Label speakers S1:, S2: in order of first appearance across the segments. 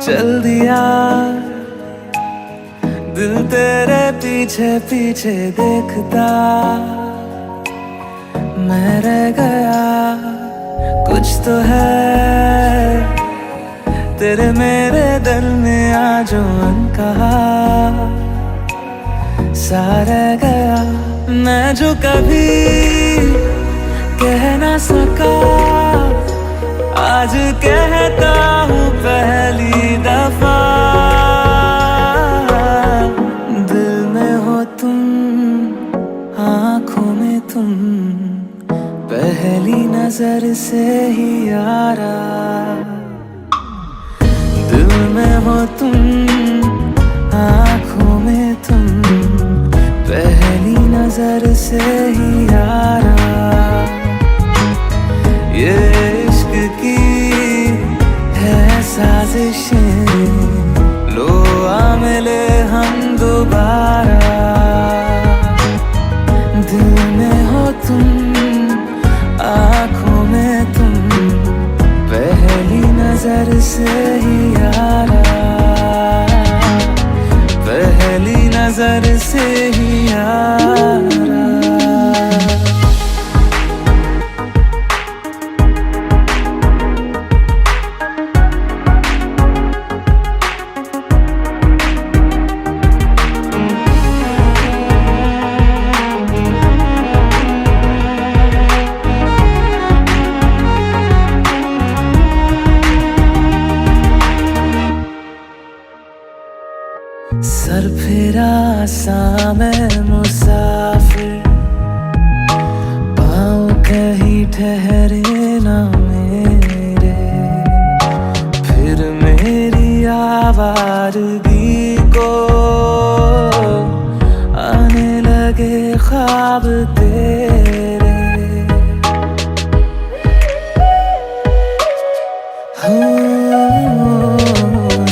S1: चल दिया दिल तेरे पीछे पीछे देखता, मैं रह गया कुछ तो है तेरे मेरे दिल में आज अनकहा सा रह गया। मैं जो कभी कह ना सका आज कहता हूँ पहली दफा। दिल में हो तुम, आँखों में तुम, पहली नजर से ही यारा। दिल में हो तुम, आँखों में तुम, पहली नजर से ही यारा। ये इश्क की है साजिशें, लो आ मिले हम दोबारा। दिल में हो तुम, आँखों में तुम, पहली नजर से ही यारा। पहली नजर से ही यारा। सर फिरा सा मैं मुसाफिर, पाँव कहीं ठहरे ना मेरे। फिर मेरी आवारगी को आने लगे ख्वाब तेरे।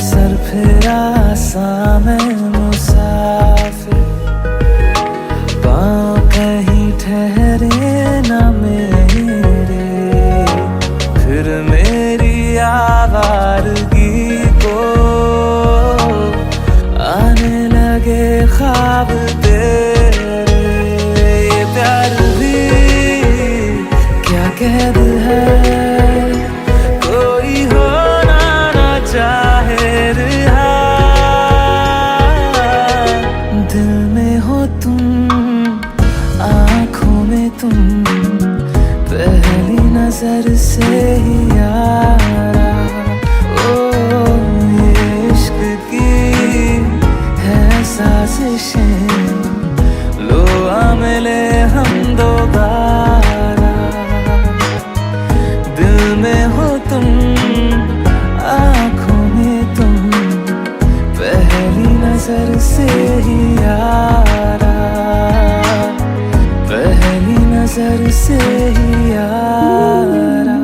S1: सर फिरा सा मैं मुसाफिर, पाँव कहीं ठहरे ना मेरे। फिर मेरी आवारगी को आने लगे ख्वाब तेरे। ये प्यार भी क्या कैद है, कोई होना ना चाहे रिहा। दिल में हो तुम, आँखों में तुम, पहली नजर से ही यारा। ओ ये इश्क की है साजिशें, लो आ मिले हम दोबारा। दिल में हो तुम, आँखों में तुम, पहली नजर से ही यारा। पहली नजर से ही यारा।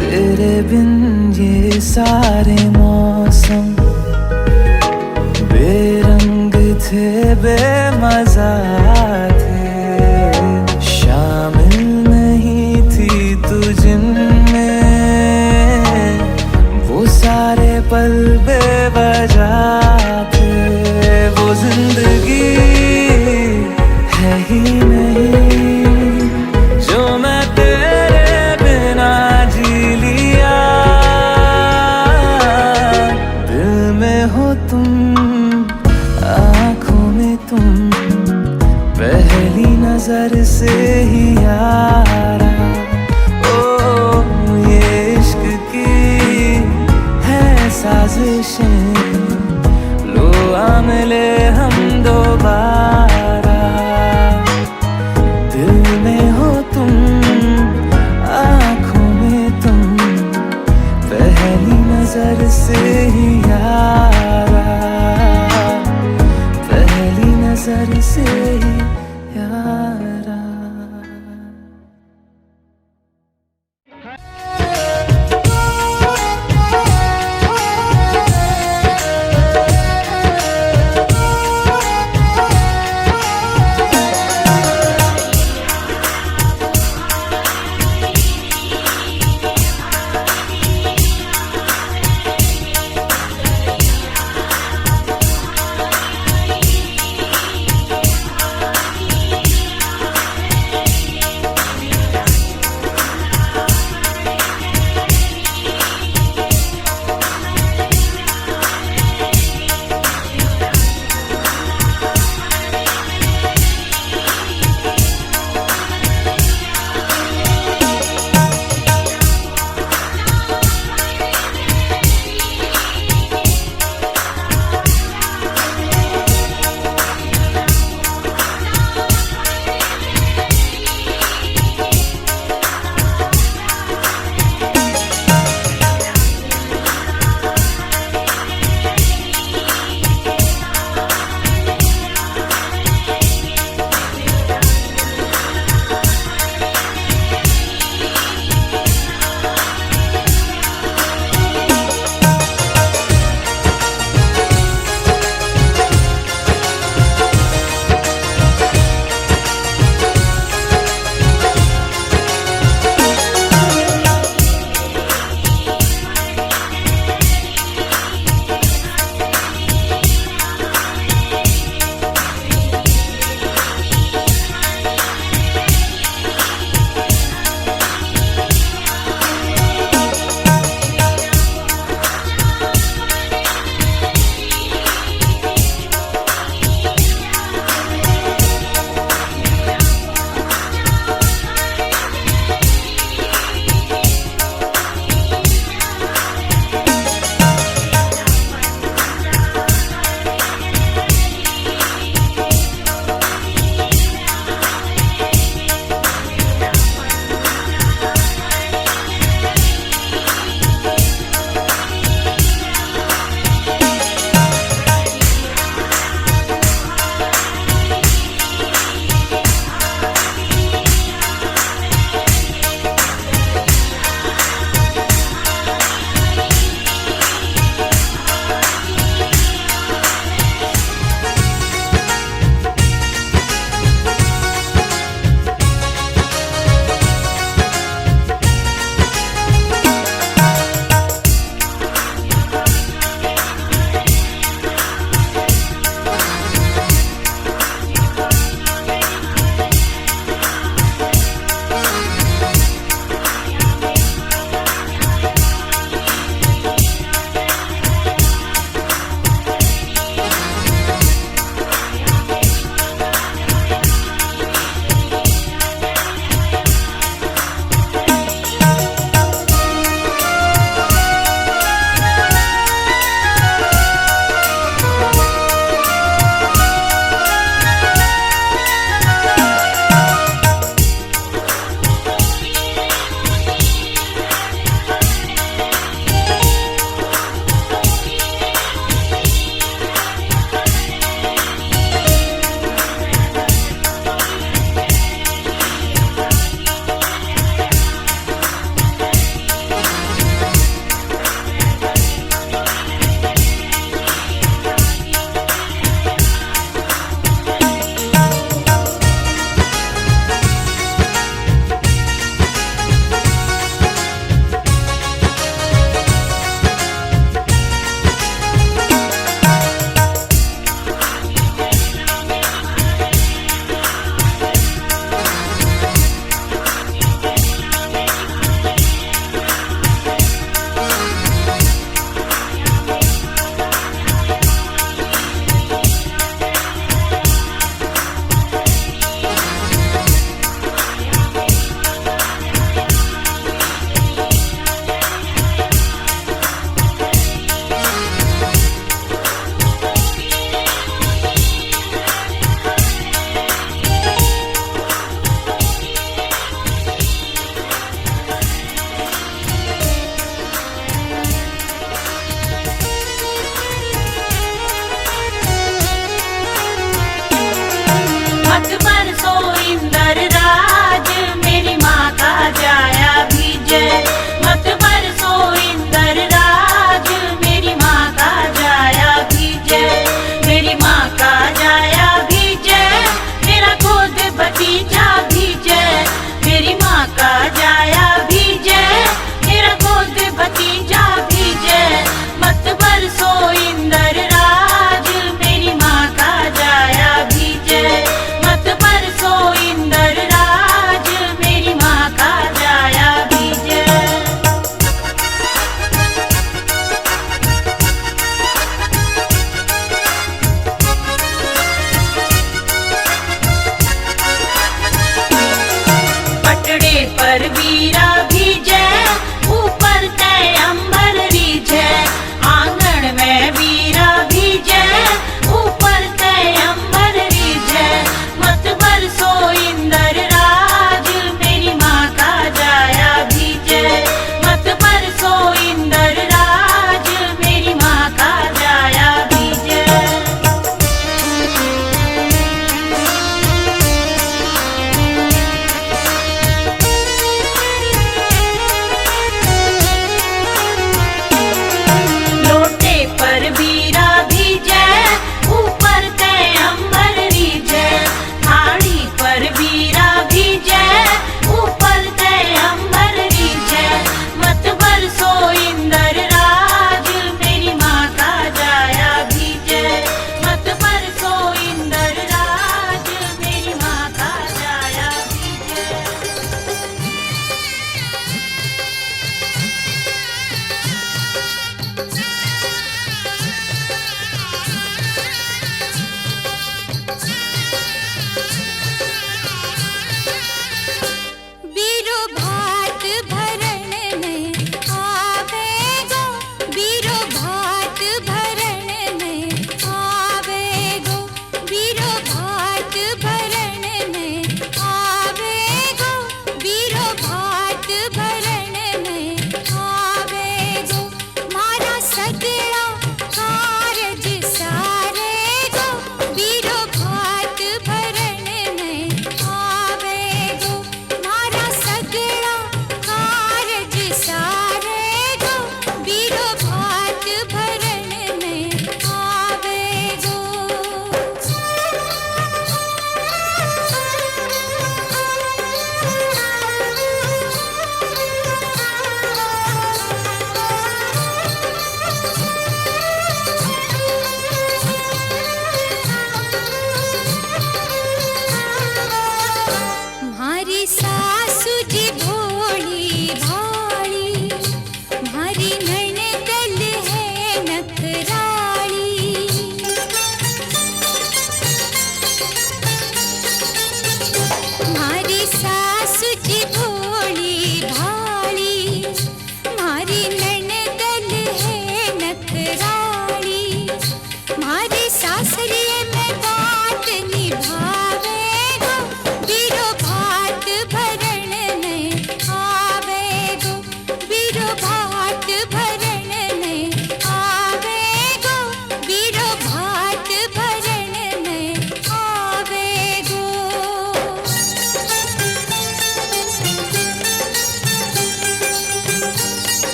S1: तेरे बिन ये सारे मौसम बेरंग थे, बेमजा थे। शामिल नहीं थी तू जिनमें, वो सारे पल बेवजह थे। वो जिंदगी है ही नहीं जो मैं तेरे बिना जी लिया। दिल में हो तुम, आँखों में तुम, पहली नजर से ही यारा। ओ ये इश्क की है साजिशें, लो आ मिले हम दोबारा। दिल में हो तुम, आँखों में तुम, पहली नजर से ही यारा। पहली नजर से ही यारा।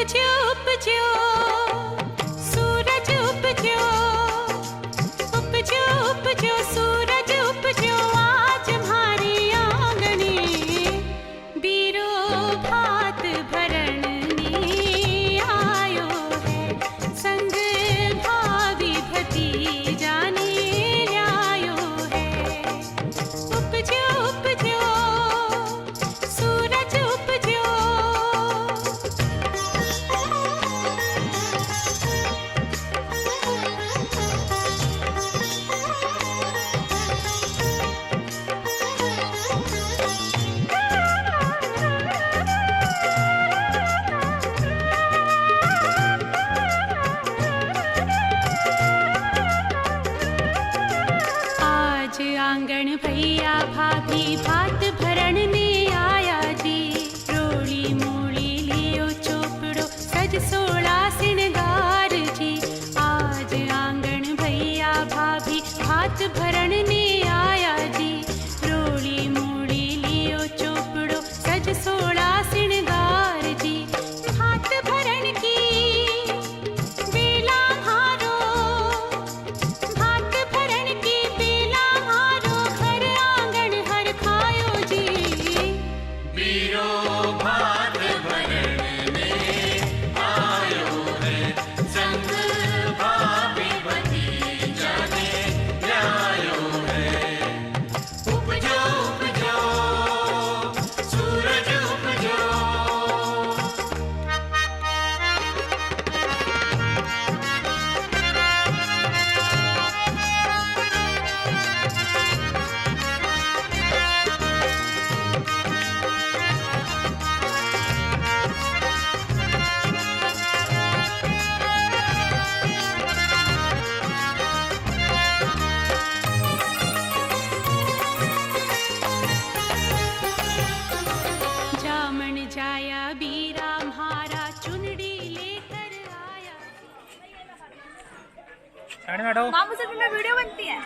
S2: उपजो उपजो सूरज उपजो, उपजो उपजो सूरज उपजो, आज हमारे आंगने बीरो भात भरणने आयो है, संग भावी भतीजा ने ल्यायो है। उपजो उपजो सूरज उपजो। आज आंगन भैया भाभी भात भरणने आया जी, रोड़ी मूड़ी लियो चोपड़ो सज सोला सिणगार जी। आज आंगन भैया भाभी भात भरणने आया जी, रोड़ी मूड़ी लियो चोपड़ो सज सोला सिणगार जी। भात भरण की बेला हारो, भात भरण की बेला हारो, घर आंगन हर खायो जी।
S3: बीरो भात भरणने आयो है, संग भाभी भतीजा ने ल्यायो है। उपजो उपजो सूरज उपजो।
S2: जामन जाया बीरा म्हारा, चुनड़ी लेकर आया।
S4: मामू से फिल्म वीडियो बनती है।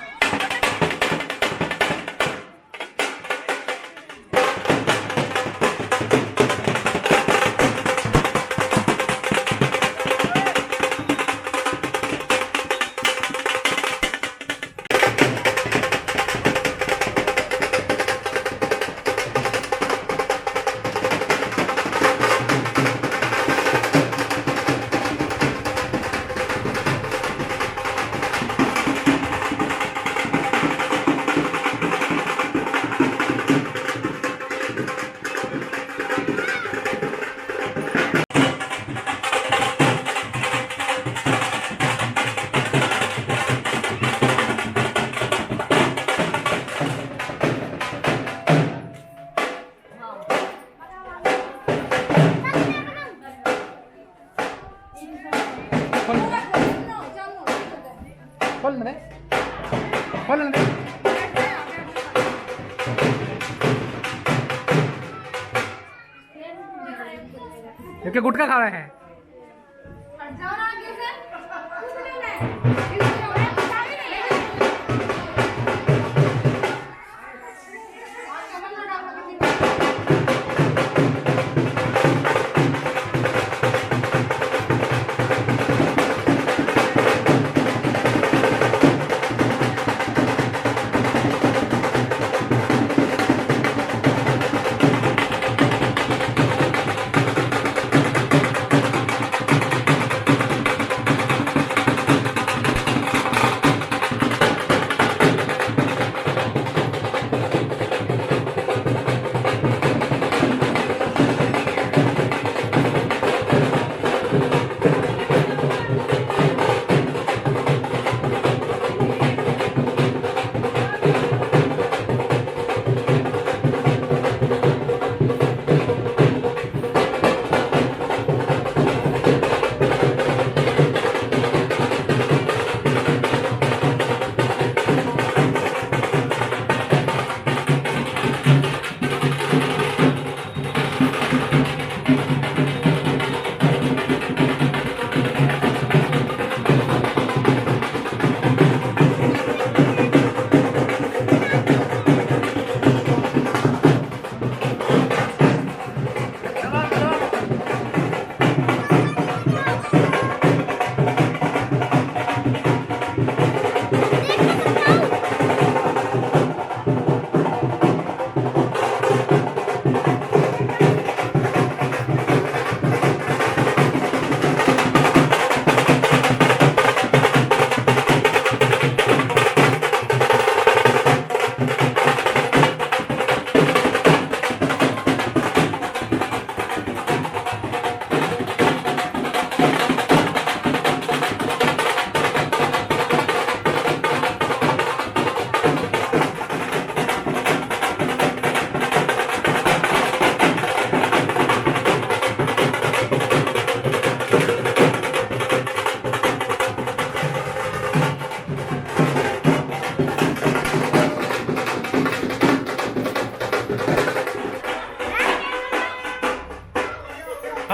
S5: ये गुटखा खा रहे हैं।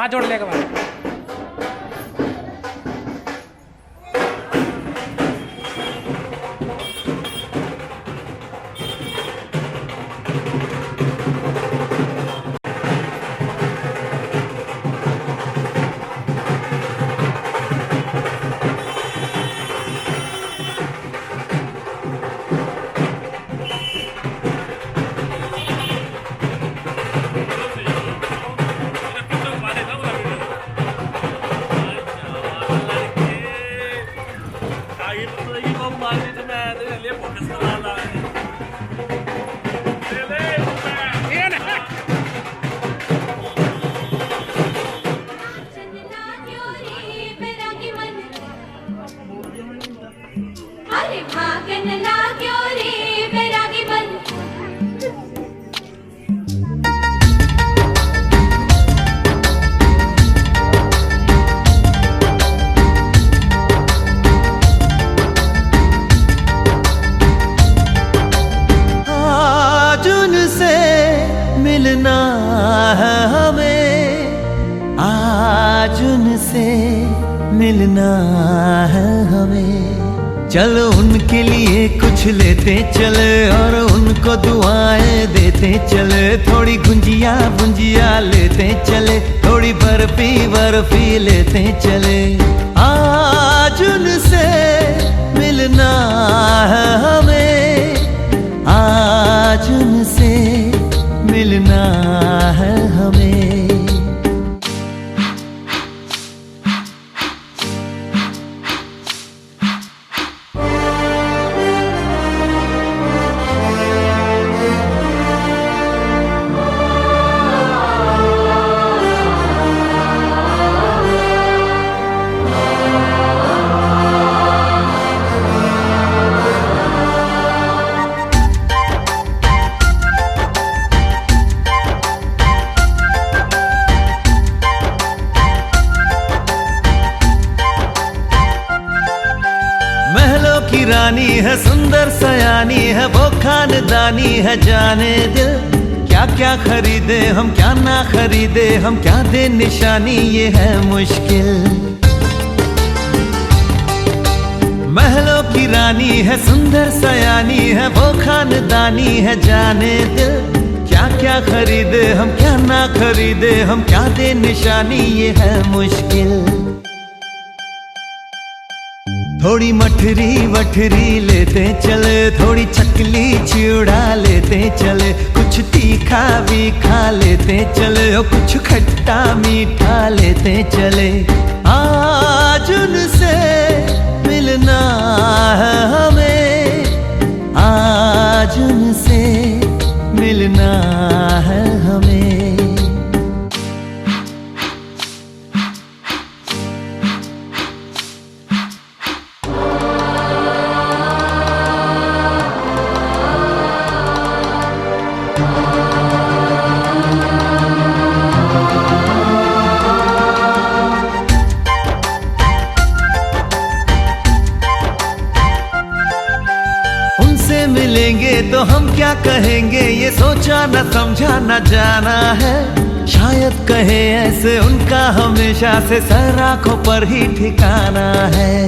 S5: हाथ जोड़ लेगा भाई।
S2: अरे भागन लाग्यो रे बैरागी मन।
S1: आज उनसे मिलना है हमें, आज उनसे मिलना है हमें। चलो उनके लिए कुछ लेते चले और उनको दुआएं देते चले। थोड़ी गुंजिया बुंजिया लेते चले, थोड़ी बर्फी बर्फी लेते चले। आज उनसे मिलना है हमें, आज उनसे मिलना है हमें। की रानी है, सुंदर सयानी है, वो खानदानी है। जाने दिल क्या क्या खरीदे हम, क्या ना खरीदे हम, क्या दे निशानी, ये है मुश्किल। महलों की रानी है, सुंदर सयानी है, वो खानदानी है। जाने दिल क्या क्या खरीदे हम, क्या ना खरीदे हम, क्या दे निशानी, ये है मुश्किल। थोड़ी मठरी वठरी लेते चले, थोड़ी चकली चिड़ा लेते चले। कुछ तीखा भी खा लेते चले और कुछ खट्टा मीठा लेते चले। आज उनसे मिलना है हमें, आज उनसे मिलना है हमें। मिलेंगे तो हम क्या कहेंगे, ये सोचा न समझा न जाना है। शायद कहे ऐसे उनका हमेशा से सर आंखों पर ही ठिकाना है।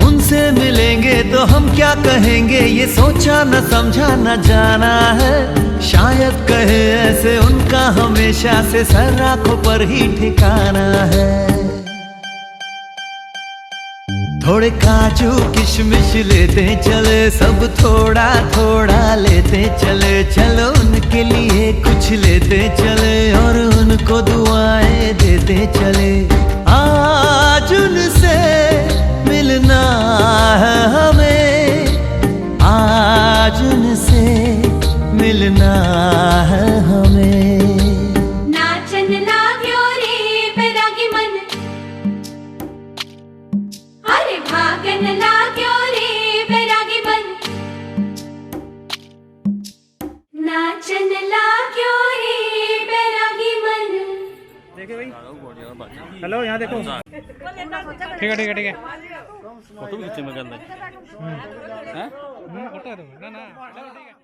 S1: उनसे मिलेंगे तो हम क्या कहेंगे, ये सोचा न समझा न जाना है। शायद कहे ऐसे उनका हमेशा से सर आंखों पर ही ठिकाना है। थोड़े काजू किशमिश लेते चले, सब थोड़ा थोड़ा लेते चले। चलो उनके लिए कुछ लेते चले और उनको दुआएं देते चले। आज उनसे मिलना है हमें, आज उनसे मिलना है हमें।
S2: नाचन लाग्यो रे बैरागी मन। अरे भागन लाग्यो रे बैरागी मन। नाचन लाग्यो रे बैरागी मन।
S5: देखिए भाई, हेलो यहाँ देखो। ठीक है ठीक है ठीक है। फोटो भी खींचे मैं कर ले। हैं? फोटो है तो ना ना। चलो ठीक है।